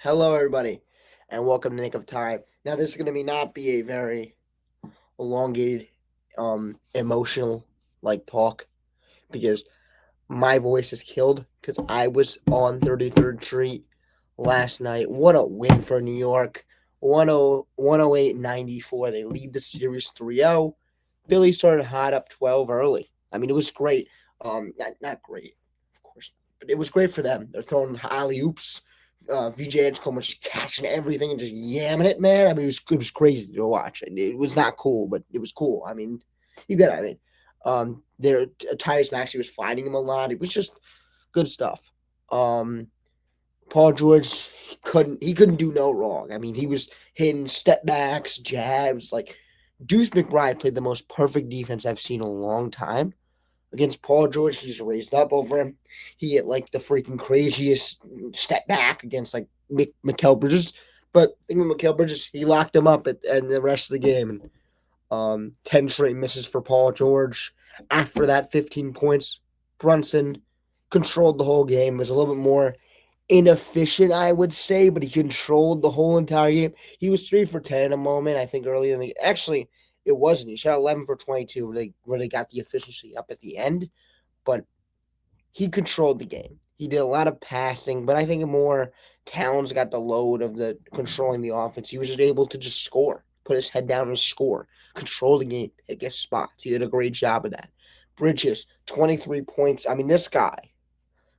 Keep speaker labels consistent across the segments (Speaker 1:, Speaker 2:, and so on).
Speaker 1: Hello, everybody, and welcome to Nick of Time. Now, this is going to be not be a very elongated, emotional talk because my voice is killed because I was on 33rd Street last night. What a win for New York! 108-94. They lead the series 3-0. Philly started hot up 12 early. I mean, it was great. Not great, of course, but it was great for them. They're throwing alley oops. VJ Edgecombe was just catching everything and just yamming it, man. I mean, it was crazy to watch. It was not cool, but it was cool. I mean, you get it. I mean, there Tyrese Maxey was fighting him a lot. It was just good stuff. Paul George he couldn't do no wrong. I mean, he was hitting step backs, jabs. Like Deuce McBride played the most perfect defense I've seen in a long time against Paul George. He's raised up over him. He hit like the freaking craziest step back against like Mikal Bridges. But I think with Mikal Bridges, he locked him up at the rest of the game. And 10 straight misses for Paul George. After that, 15 points. Brunson controlled the whole game. Was a little bit more inefficient, I would say, but he controlled the whole entire game. He was 3 for 10 in a moment, I think, earlier in the actually it wasn't. He shot 11 for 22 where they got the efficiency up at the end, but he controlled the game. He did a lot of passing, but I think more Towns got the load of the controlling the offense. He was just able to just score, put his head down and score, control the game, pick his spots. He did a great job of that. Bridges, 23 points. I mean, this guy,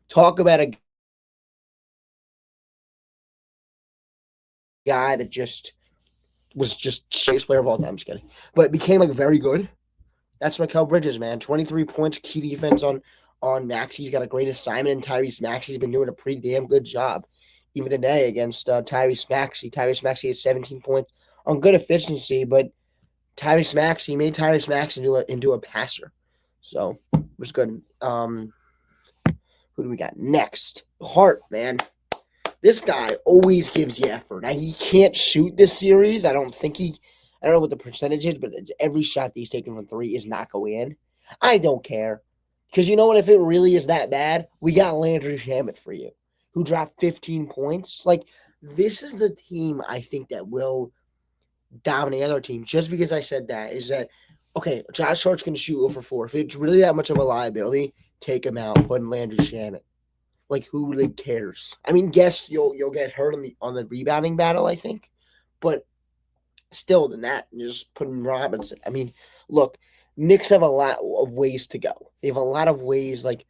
Speaker 1: talk about a guy that just was just chase player of all time. I'm just kidding. But became like very good. That's Mikal Bridges, man. 23 points, key defense on Maxey. He's got a great assignment, and Tyrese Maxey's been doing a pretty damn good job. Even today against Tyrese Maxey. Tyrese Maxey had 17 points on good efficiency, but Tyrese Maxey made Tyrese Maxey into a passer. So it was good. Who do we got next? Hart, man. This guy always gives you effort. Now, he can't shoot this series. I don't know what the percentage is, but every shot that he's taking from three is not going in. I don't care. Because you know what? If it really is that bad, we got Landry Shamet for you, who dropped 15 points. Like, this is a team I think that will dominate other teams. Just because I said that is that, okay, Josh Hart's going to shoot over 4. If it's really that much of a liability, take him out, put in Landry Shamet. Like, who really cares? I mean, guess you'll get hurt on the rebounding battle, I think, but still, than that, just putting Robinson. I mean, look, Knicks have a lot of ways to go. They have a lot of ways. Like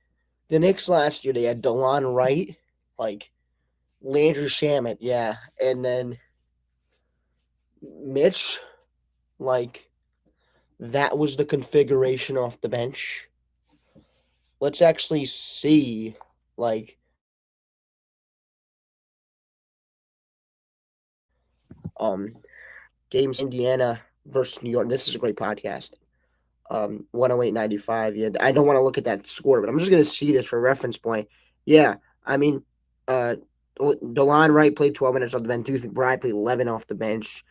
Speaker 1: the Knicks last year, they had DeLon Wright, like Landry Shamet, yeah, and then Mitch. Like that was the configuration off the bench. Let's actually see, like um games Indiana versus New York. This is a great podcast. 108.95. Yeah, I don't want to look at that score, but I'm just gonna see this for reference point. Yeah, I mean, uh, Delon Wright played 12 minutes off the bench. Deuce McBride played 11 off the bench.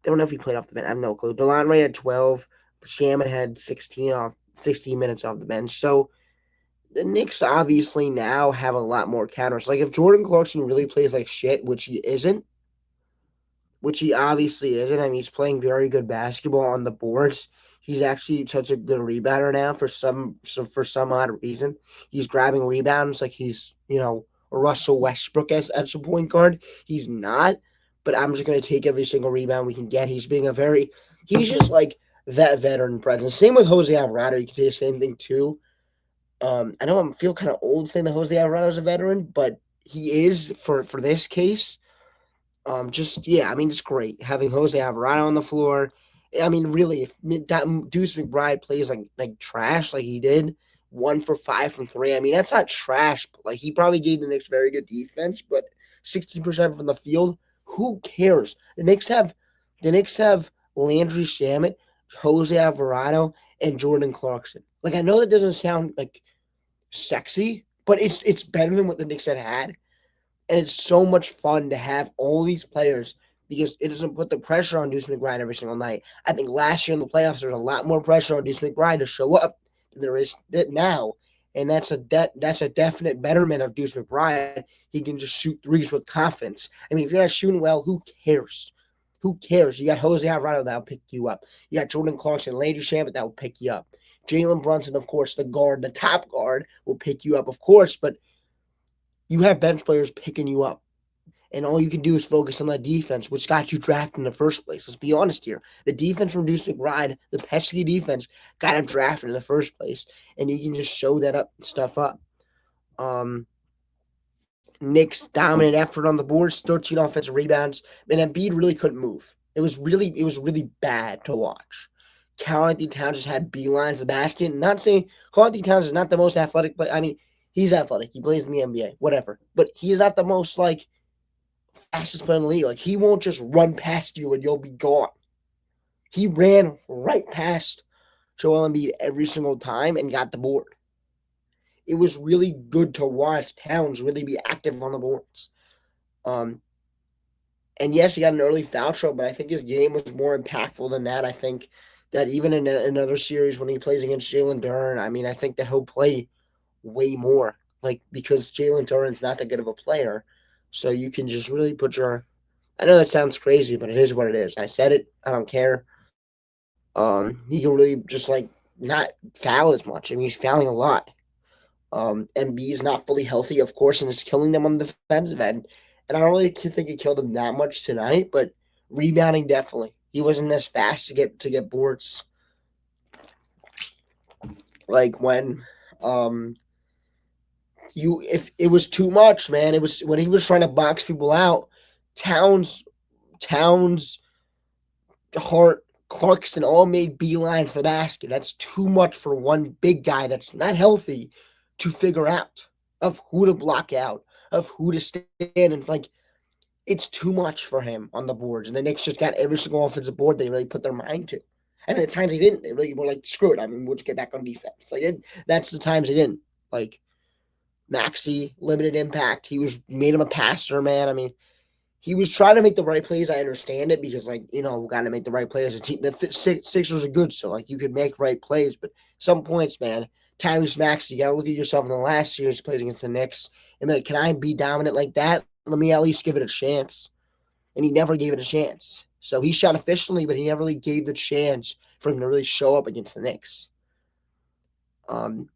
Speaker 1: I don't know if he played off the bench. I have no clue. Delon Wright had 12. Shaman had 16 minutes off the bench. So the Knicks obviously now have a lot more counters. Like if Jordan Clarkson really plays like shit, which he obviously isn't. I mean, he's playing very good basketball on the boards. He's actually such a good rebounder now for some odd reason. He's grabbing rebounds like he's a Russell Westbrook as a point guard. He's not, but I'm just gonna take every single rebound we can get. He's just like that veteran presence. Same with Jose Alvarado. You can say the same thing too. I know I feel kind of old saying that Jose Alvarado is a veteran, but he is for this case. Just yeah, I mean, it's great having Jose Alvarado on the floor. I mean, really, if Deuce McBride plays like trash, like he did, 1 for 5 from three. I mean, that's not trash. But like he probably gave the Knicks very good defense, but 16% from the field. Who cares? The Knicks have Landry Shamet, Jose Alvarado, and Jordan Clarkson. Like I know that doesn't sound like sexy, but it's better than what the Knicks have had. And it's so much fun to have all these players because it doesn't put the pressure on Deuce McBride every single night. I think last year in the playoffs, there's a lot more pressure on Deuce McBride to show up than there is now. and that's a definite betterment of Deuce McBride. He can just shoot threes with confidence. I mean, if you're not shooting well, who cares? Who cares? You got Jose Alvarado that'll pick you up. You got Jordan Clarkson, Landry Shamet that will pick you up. Jalen Brunson, of course, the guard, the top guard, will pick you up, of course, but you have bench players picking you up. And all you can do is focus on that defense, which got you drafted in the first place. Let's be honest here. The defense from Deuce McBride, the pesky defense, got him drafted in the first place. And you can just show that stuff up. Um, Knicks dominant effort on the boards, 13 offensive rebounds, and Embiid really couldn't move. It was really bad to watch. Karl Anthony Towns just had beelines to the basket. Not saying Karl Anthony Towns is not the most athletic player. I mean, he's athletic. He plays in the NBA, whatever. But he is not the most fastest player in the league. Like, he won't just run past you and you'll be gone. He ran right past Joel Embiid every single time and got the board. It was really good to watch Towns really be active on the boards. And yes, he got an early foul trouble, but I think his game was more impactful than that. I think that even in another series when he plays against Jalen Duren, I mean, I think that he'll play way more, because Jalen Duren's not that good of a player. So you can just really put your. I know that sounds crazy, but it is what it is. I said it. I don't care. He can really just not foul as much. I mean, he's fouling a lot. MB is not fully healthy, of course, and is killing them on the defensive end. And I don't really think he killed him that much tonight, but rebounding definitely. He wasn't as fast to get boards. Like when if it was too much, man. It was when he was trying to box people out. Towns, Hart, Clarkson all made beelines to the basket. That's too much for one big guy that's not healthy to figure out of who to block out, of who to stand and it's too much for him on the boards. And the Knicks just got every single offensive board they really put their mind to. And at times they didn't. They really were screw it. I mean, we'll just get back on defense. That's the times they didn't. Maxey, limited impact. He made him a passer, man. I mean, he was trying to make the right plays. I understand it because, we got to make the right plays. The Sixers are good, so, you could make right plays. But some points, man, Tyrese Maxey, you got to look at yourself in the last series he played against the Knicks and be like, can I be dominant like that? Let me at least give it a chance. And he never gave it a chance. So he shot efficiently, but he never really gave the chance for him to really show up against the Knicks.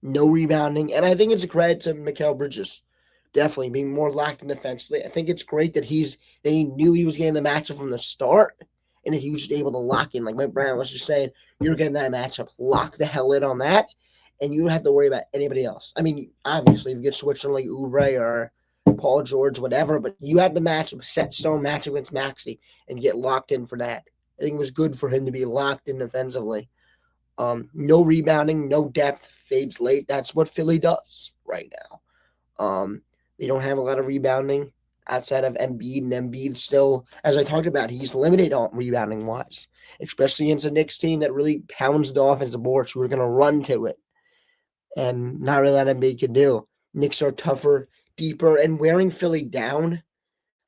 Speaker 1: No rebounding. And I think it's a credit to Mikal Bridges. Definitely being more locked in defensively. I think it's great that he knew he was getting the matchup from the start and that he was just able to lock in. Like Mike Brown was just saying, you're getting that matchup. Lock the hell in on that, and you don't have to worry about anybody else. I mean, obviously, if you get switched on Oubre or Paul George, whatever, but you have the matchup, set stone matchup against Maxey, and get locked in for that. I think it was good for him to be locked in defensively. No rebounding, no depth, fades late. That's what Philly does right now. They don't have a lot of rebounding outside of Embiid, and Embiid still, as I talked about, he's limited on rebounding wise, especially against a Knicks team that really pounds the offensive boards who are going to run to it, and not really that Embiid can do. Knicks are tougher, deeper, and wearing Philly down.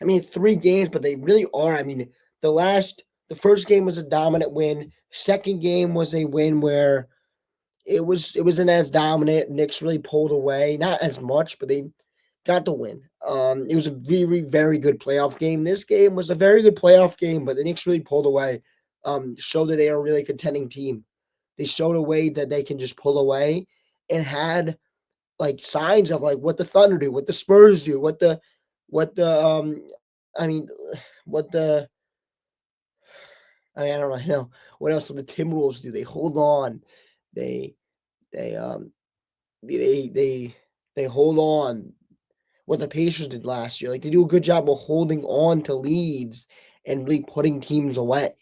Speaker 1: I mean, 3 games, but they really are. I mean, the first game was a dominant win. Second game was a win where it wasn't as dominant. Knicks really pulled away, not as much, but they got the win. It was a very, very good playoff game. This game was a very good playoff game, but the Knicks really pulled away. Showed that they are a really contending team. They showed a way that they can just pull away and had signs of what the Thunder do, what the Spurs do, what the I mean, what the I don't really know what else the Timberwolves do. They hold on. They they they they they hold on. What the Pacers did last year, they do a good job of holding on to leads and really putting teams away.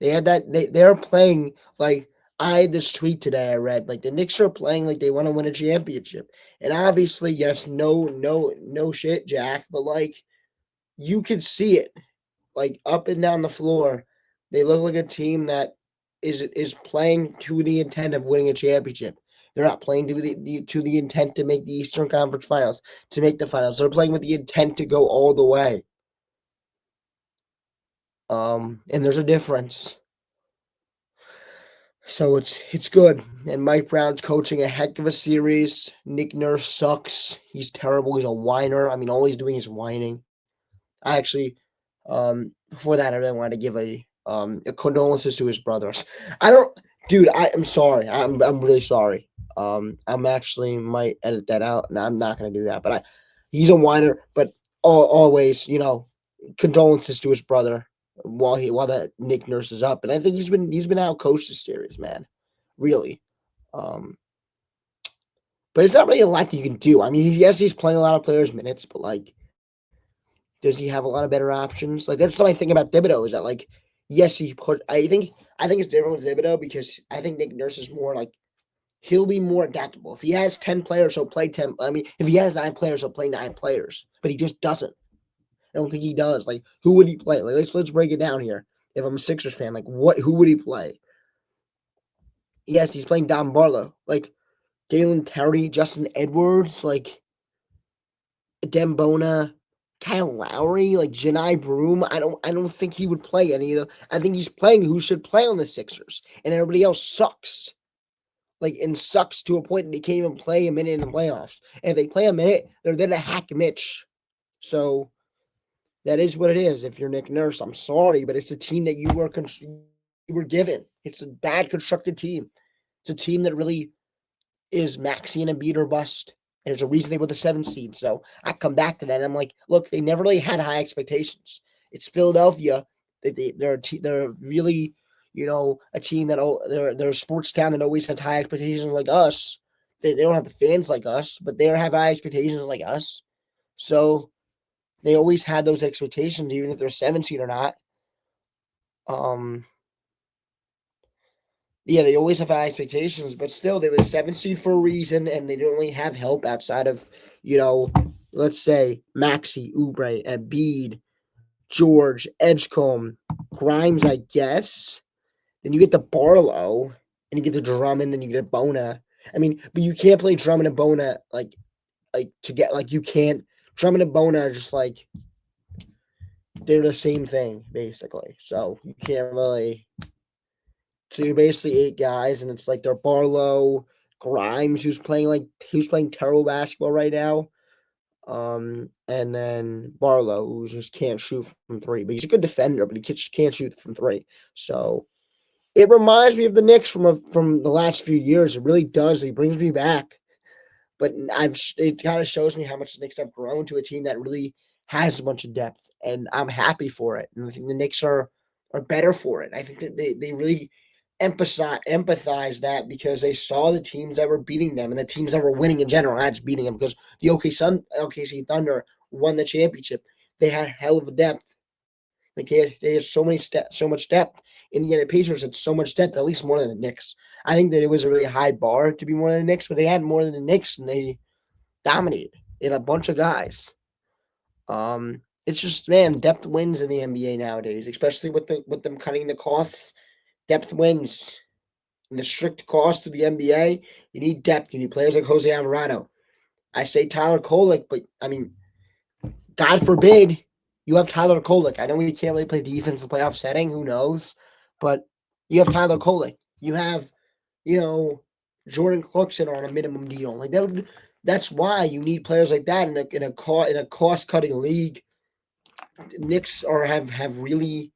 Speaker 1: They had that. They're playing I had this tweet today I read the Knicks are playing like they want to win a championship, and obviously yes, no shit, Jack, but you could see it up and down the floor. They look like a team that is playing to the intent of winning a championship. They're not playing to the intent to make the Eastern Conference Finals, to make the finals. They're playing with the intent to go all the way. And there's a difference. So it's good. And Mike Brown's coaching a heck of a series. Nick Nurse sucks. He's terrible. He's a whiner. I mean, all he's doing is whining. I actually, before that, I really wanted to give a condolences to his brothers. I don't, dude. I am sorry. I'm really sorry. I'm actually might edit that out, and I'm not gonna do that. But he's a whiner. But always, condolences to his brother while that Nick Nurse is up, and I think he's been out coached this series, man. Really. Um, but it's not really a lot that you can do. I mean, yes, he's playing a lot of players' minutes, but like, does he have a lot of better options? Like that's something I think about Thibodeau is that like, yes, he put. I think it's different with Thibodeau because I think Nick Nurse is more like he'll be more adaptable. If he has 10 players, he'll play 10. I mean, if he has 9 players, he'll play 9 players. But he just doesn't. I don't think he does. Like, who would he play? Like, let's break it down here. If I'm a Sixers fan, like, who would he play? Yes, he's playing Don Barlow, like Galen Terry, Justin Edwards, like Dembona, Kyle Lowry, like Janai Broom. I don't think he would play any of them. I think he's playing who should play on the Sixers, and everybody else sucks. Like and sucks to a point that they can't even play a minute in the playoffs. And if they play a minute, they're there to hack Mitch. So that is what it is. If you're Nick Nurse, I'm sorry, but it's a team that you were given. It's a bad constructed team. It's a team that really is Maxi and Embiid or bust. And there's a reason they were the 7th seed. So I come back to that and I'm like, look, they never really had high expectations. It's Philadelphia. They're really, a team they're a sports town that always has high expectations like us. They don't have the fans like us, but they have high expectations like us. So they always had those expectations, even if they're 7th seed or not. Um, yeah, they always have high expectations, but still, they were 7th seed for a reason, and they don't really have help outside of, you know, let's say Maxi, Oubre, Embiid, George, Edgecombe, Grimes, I guess. Then you get the Barlow, and you get the Drummond, and you get Bona. I mean, but you can't play Drummond and Bona like to get like you can't. Drummond and Bona are just like they're the same thing basically. So you can't really. So you're basically 8 guys, and it's like they're Barlow, Grimes, who's playing terrible basketball right now. And then Barlow, who just can't shoot from three, but he's a good defender, but he can't shoot from three. So it reminds me of the Knicks from the last few years. It really does. It brings me back. But it kind of shows me how much the Knicks have grown to a team that really has a bunch of depth, and I'm happy for it. And I think the Knicks are better for it. I think that they really empathize that because they saw the teams that were beating them and the teams that were winning in general, not just beating them. Because the OKC Thunder won the championship, they had hell of a depth. Like they had so much depth. Indiana Pacers had so much depth, at least more than the Knicks. I think that it was a really high bar to be more than the Knicks, but they had more than the Knicks and they dominated in a bunch of guys. It's just man, depth wins in the NBA nowadays, especially with them cutting the costs. Depth wins. In the strict cost of the NBA, you need depth. You need players like Jose Alvarado. I say Tyler Kolek, but I mean, God forbid you have Tyler Kolek. I know we can't really play defense in the playoff setting. Who knows? But you have Tyler Kolek. You have, you know, Jordan Clarkson on a minimum deal. Like that's why you need players like that in a cost cutting league. Knicks or have really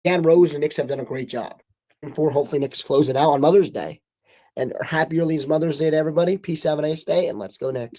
Speaker 1: Leon Rose and Knicks have done a great job. And for hopefully Knicks close it out on Mother's Day. And happy early Mother's Day to everybody. Peace, have a nice day, and let's go Knicks.